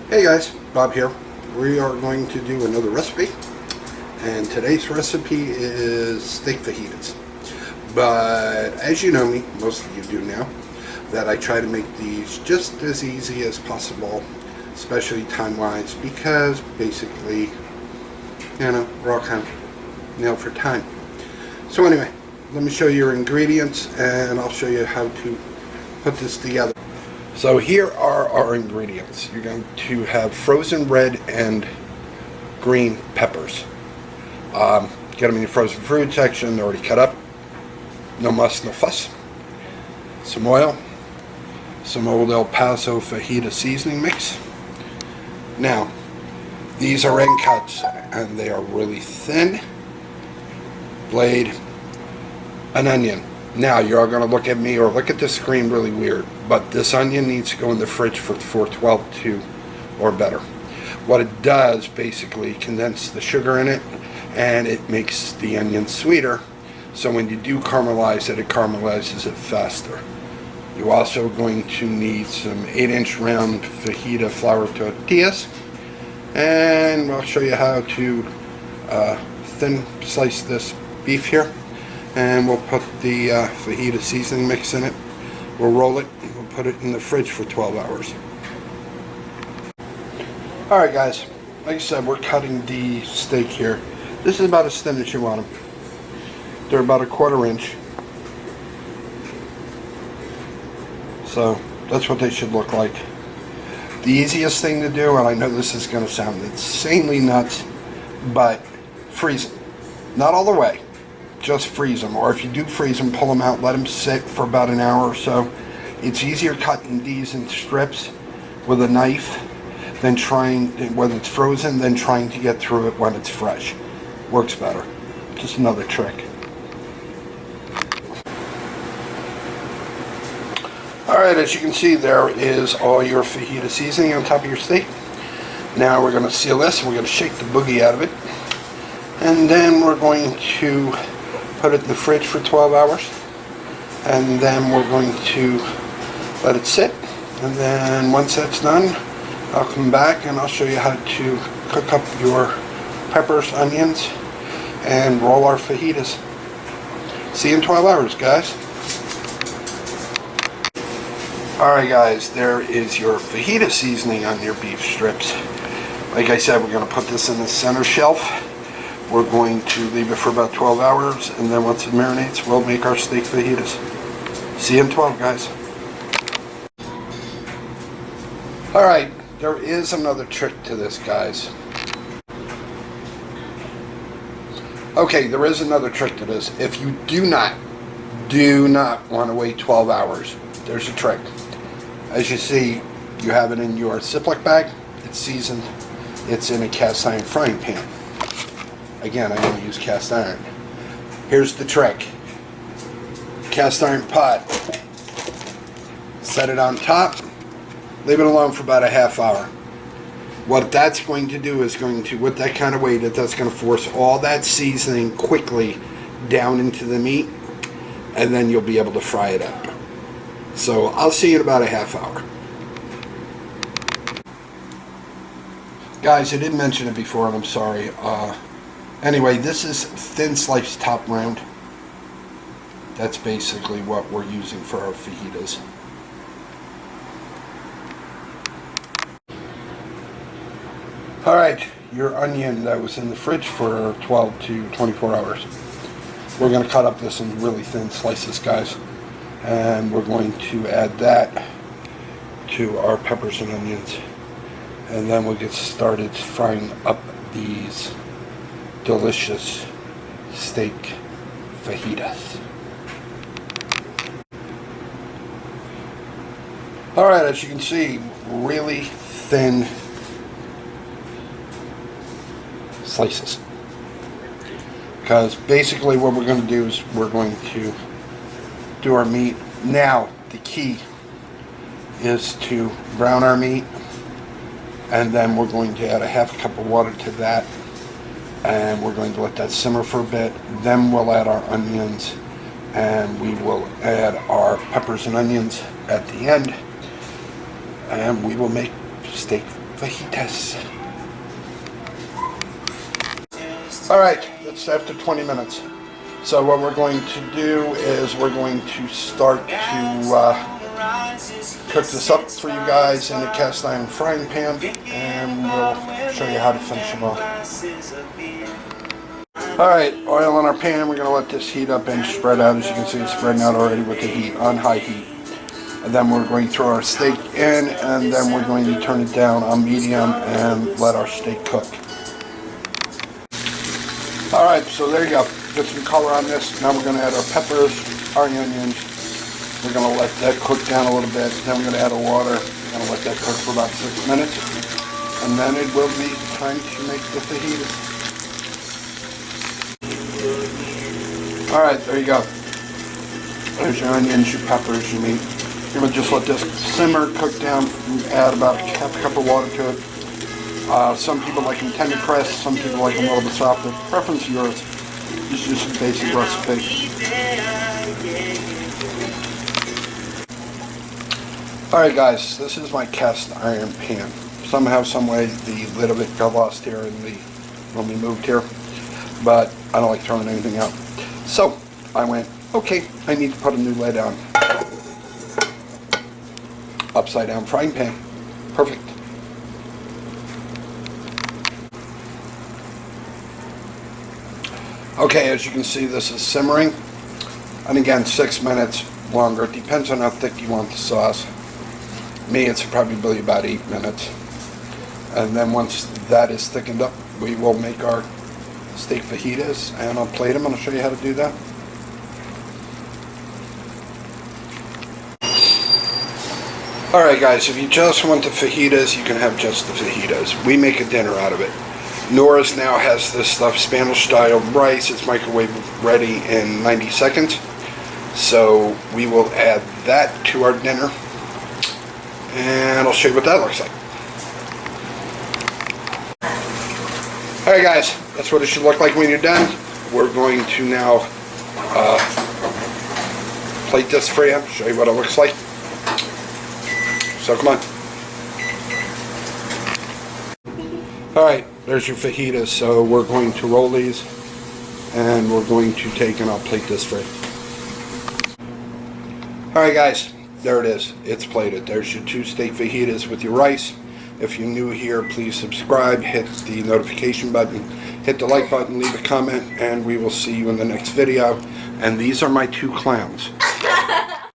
Hey guys, Bob here. We are going to do another recipe, and today's recipe is steak fajitas. But as you know me, most of you do now, that I try to make these just as easy as possible, especially time-wise, because basically, we're all kind of nailed for time. So anyway, let me show you your ingredients, and I'll show you how to put this together. So here are our ingredients. You're going to have frozen red and green peppers. Get them in your frozen fruit section. They're already cut up. No muss, no fuss. Some oil. Some old El Paso fajita seasoning mix. Now, these are end cuts, and they are really thin. Blade. An onion. Now, you're all going to look at me or look at the screen really weird, but this onion needs to go in the fridge for 12 or better. What it does, basically, condense the sugar in it, and it makes the onion sweeter, so when you do caramelize it, it caramelizes it faster. You're also going to need some 8-inch round fajita flour tortillas, and I'll show you how to thin slice this beef here. And we'll put the fajita seasoning mix in it. We'll roll it. We'll put it in the fridge for 12 hours. Alright guys, like I said, we're cutting the steak here. This is about as thin as you want them. They're about 1/4 inch. So that's what they should look like. The easiest thing to do, and I know this is going to sound insanely nuts, but freeze them. Not all the way. Just freeze them, or if you do freeze them, pull them out, let them sit for about an hour or so. It's easier cutting these in strips with a knife than trying, when it's frozen, than trying to get through it when it's fresh. Works better. Just another trick. Alright, as you can see, there is all your fajita seasoning on top of your steak. Now we're going to seal this, and we're going to shake the boogie out of it. And then we're going to put it in the fridge for 12 hours, and then we're going to let it sit, and then once that's done, I'll come back and I'll show you how to cook up your peppers, onions, and roll our fajitas. See you in 12 hours, guys. Alright guys, there is your fajita seasoning on your beef strips. Like I said, we're going to put this in the center shelf. We're going to leave it for about 12 hours, and then once it marinates, we'll make our steak fajitas. See you in 12, guys. Alright, there is another trick to this, guys. Okay, there is another trick to this. If you do not want to wait 12 hours, there's a trick. As you see, you have it in your Ziploc bag. It's seasoned. It's in a cast iron frying pan. Again, I'm going to use cast iron. Here's the trick. Cast iron pot. Set it on top. Leave it alone for about a half hour. What that's going to do is going to, with that kind of weight, that's going to force all that seasoning quickly down into the meat, and then you'll be able to fry it up. So I'll see you in about a half hour. Guys, I didn't mention it before, and I'm sorry. Anyway, this is thin sliced top round. That's basically what we're using for our fajitas. Alright, your onion that was in the fridge for 12 to 24 hours. We're going to cut up this in really thin slices, guys. And we're going to add that to our peppers and onions. And then we'll get started frying up these delicious steak fajitas. Alright, as you can see, really thin slices. Because basically what we're going to do is we're going to do our meat. Now, the key is to brown our meat, and then we're going to add a half cup of water to that, and we're going to let that simmer for a bit. Then we'll add our onions, and we will add our peppers and onions at the end, and we will make steak fajitas. Alright, it's after 20 minutes. So what we're going to do is we're going to start to cook this up for you guys in a cast iron frying pan, and we'll show you how to finish them off. Alright, oil in our pan. We're going to let this heat up and spread out. As you can see, it's spreading out already with the heat, on high heat. And then we're going to throw our steak in, and then we're going to turn it down on medium and let our steak cook. Alright, so there you go. Get some color on this. Now we're going to add our peppers, our onions. We're going to let that cook down a little bit. Then we're going to add our water. We're going to let that cook for about 6 minutes. And then it will be time to make the fajitas. Alright, there you go. There's your onions, your peppers, your meat. You're going to just let this simmer, cook down, add about half a cup of water to it. Some people like them tender pressed, some people like them a little bit softer. Preference is yours. This is just a basic recipe. Alright guys, this is my cast iron pan. Somehow, some way, the lid of it got lost here when we moved here. But I don't like throwing anything out. So, I went, okay, I need to put a new lid on. Upside down frying pan. Perfect. Okay, as you can see, this is simmering. And again, 6 minutes longer. It depends on how thick you want the sauce. Me, it's probably about 8 minutes. And then once that is thickened up, we will make our steak fajitas, and I'll plate them and I'll show you how to do that. Alright guys, if you just want the fajitas, you can have just the fajitas. We make a dinner out of it. Nora's now has this stuff, Spanish style rice. It's microwave ready in 90 seconds. So we will add that to our dinner. And I'll show you what that looks like. Alright guys, that's what it should look like when you're done. We're going to now plate this for you, show you what it looks like. So come on. Alright, there's your fajitas. So we're going to roll these, and we're going to take, and I'll plate this for you. Alright guys, there it is. It's plated. There's your 2 steak fajitas with your rice. If you're new here, please subscribe, hit the notification button, hit the like button, leave a comment, and we will see you in the next video. And these are my 2 clowns.